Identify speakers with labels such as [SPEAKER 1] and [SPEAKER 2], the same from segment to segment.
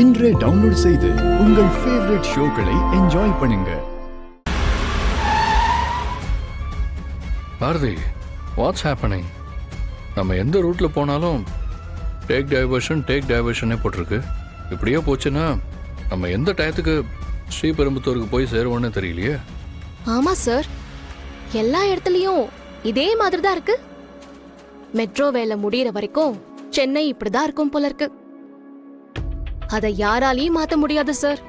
[SPEAKER 1] இன்றே டவுன்லோட் செய்து உங்கள் ஃபேவரட் ஷோக்களை என்ஜாய் பண்ணுங்க.
[SPEAKER 2] Bharathi, what's happening? நம்ம எந்த ரூட்ல போனாலும் டேக் டைவர்ஷனே போட்டிருக்கு. இப்படியே போச்சுன்னா நம்ம எந்த டயத்துக்கு ஸ்ரீபெரும்புத்தூருக்கு போய் சேருவோன்னு தெரியலையே.
[SPEAKER 3] ஆமா சார், எல்லா இடத்துலயும் இதே மாதிரி தான் இருக்கு. மெட்ரோ வேலை முடியற வரைக்கும் சென்னை இப்படிதான் இருக்கும் போல இருக்கு. அதை யாராலையும் மாத்த முடியாது சார்.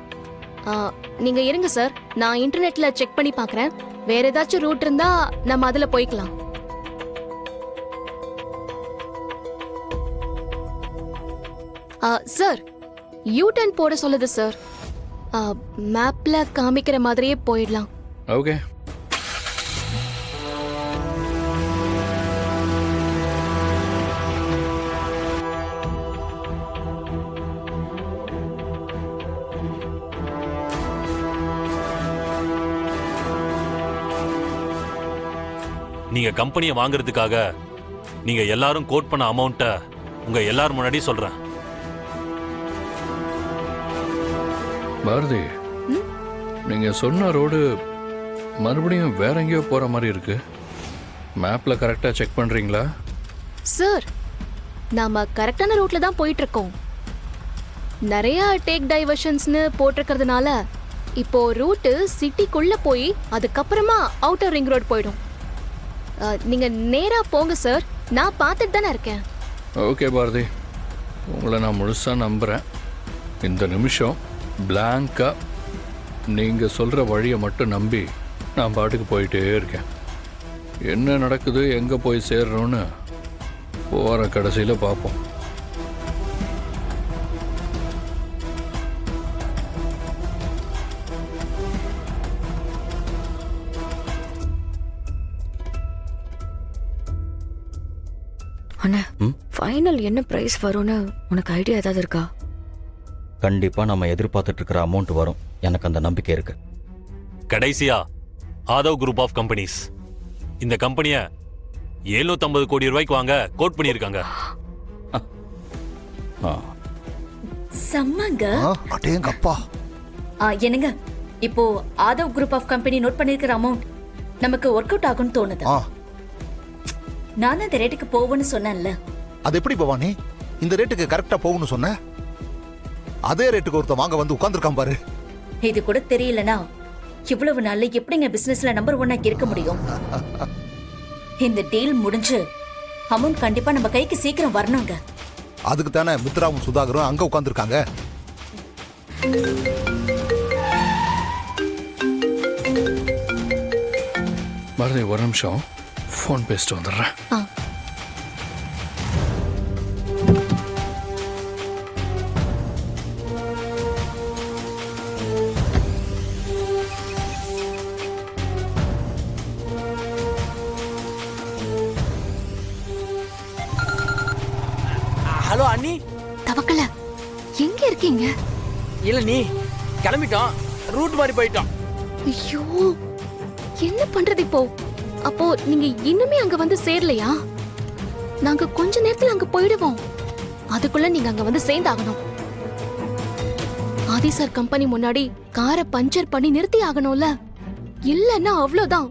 [SPEAKER 3] நீங்க இருங்க சார், நான் இன்டர்நெட்ல செக் பண்ணி பாக்குறேன். வேற ஏதாச்சும் ரூட் இருந்தா நம்ம அதுல போய்க்கலாம். சார், யூ டர்ன் போட சொல்லுது சார். மேப்ல காமிக்கிற மாதிரியே போயிடலாம்.
[SPEAKER 2] ஓகே.
[SPEAKER 4] நீங்க கம்பெனியை வாங்குறதுக்காக நீங்க எல்லாரும் கோட் பண்ண அமௌண்ட்டை உங்க எல்லாரும் முன்னாடி சொல்றேன்.
[SPEAKER 2] பாரதி, நீங்க சொன்ன ரோடு மறுபடியும் வேற எங்கேயோ போற மாதிரி இருக்கு. மேப்ல கரெக்டா செக் பண்றீங்களா?
[SPEAKER 3] சார், நாம கரெக்டான ரூட்ல தான் போயிட்டு இருக்கோம். நிறைய டேக் டைவர்ஷன்ஸ்னு போட்டிருக்கிறதுனால இப்போ ரூட்டு சிட்டிக்குள்ள போய் அதுக்கப்புறமா அவுட்டர் ரிங் ரோடு போயிடும். நீங்க நேரா போங்க சார், நான் பார்த்துட்டு தானே இருக்கேன்.
[SPEAKER 2] ஓகே பாரதி, உங்களை நான் முழுசா நம்புறேன். இந்த நிமிஷம் பிளாங்கா நீங்க சொல்ற வழியை மட்டும் நம்பி நான் பாட்டுக்கு போயிட்டே இருக்கேன். என்ன நடக்குது, எங்க போய் சேர்றோன்னு போற கடைசியில பார்ப்போம்.
[SPEAKER 5] அண்ணா, ஃபைனல் என்ன பிரைஸ் வரும்னு உனக்கு ஐடியா ஏதாவது இருக்கா?
[SPEAKER 6] கண்டிப்பா நம்ம எதிர்பார்த்துட்டு இருக்கிற அமௌண்ட் வரும், எனக்கு அந்த நம்பிக்கை இருக்கு.
[SPEAKER 4] கடைசியா ஆதவ் குரூப் ஆஃப் கம்பெனிஸ் இந்த கம்பெனியை 750 கோடி ரூபாய்க்கு வாங்க கோட் பண்ணியிருக்காங்க.
[SPEAKER 5] செம்மங்க.
[SPEAKER 7] அடேங்கப்பா.
[SPEAKER 5] என்னங்க, இப்போ Aadhav group of company note பண்ணிருக்கிற அமௌண்ட் நமக்கு ஒர்க் அவுட் ஆகும்னு தோணுது. நான் அந்த ரேட்டுக்கு போவேன்னு சொன்னேன்ல.
[SPEAKER 7] அது எப்படி பவானி, இந்த ரேட்டுக்கு கரெக்டா போகணும்னு சொன்ன? அதே ரேட்டுக்கு ஒருத்த வாங்க வந்து உட்கார்ந்துருக்கான் பாரு.
[SPEAKER 5] இது கூட தெரியலனா இவ்வளவு நாள்ல எப்படிங்க பிசினஸ்ல நம்பர் 1 இருக்க முடியும்? இந்த டீல் முடிஞ்சு அமௌண்ட் கண்டிப்பா நம்ம கைக்கு சீக்கிரம் வரணுங்க.
[SPEAKER 7] அதுக்கு தானே மித்ராவும் சுதாகரும் அங்க உட்கார்ந்துருக்காங்க.
[SPEAKER 2] பாரதி, ஒரு நிமிஷம் ஃபோன் பேசிட்டு வந்துடுறேன்.
[SPEAKER 8] ஹலோ அண்ணி.
[SPEAKER 3] தவக்கல, எங்க இருக்கீங்க?
[SPEAKER 8] இல்ல நீ கிளம்பிட்டோம், ரூட் மாதிரி போயிட்டோம்.
[SPEAKER 3] ஐயோ, என்ன பண்றது இப்போ? அப்போ நீங்க இன்னுமே அங்க வந்து சேரலையா? நாங்க கொஞ்ச நேரத்துல அங்க போயிடுவோம். அதுக்குள்ள நீங்க அங்க வந்து சேர்ந்தாகணும். ஆதி சார் கம்பெனி முன்னாடி காரை பஞ்சர் பண்ணி நிறுத்தி ஆகணும்ல. இல்லன்னா அவ்வளவுதான்.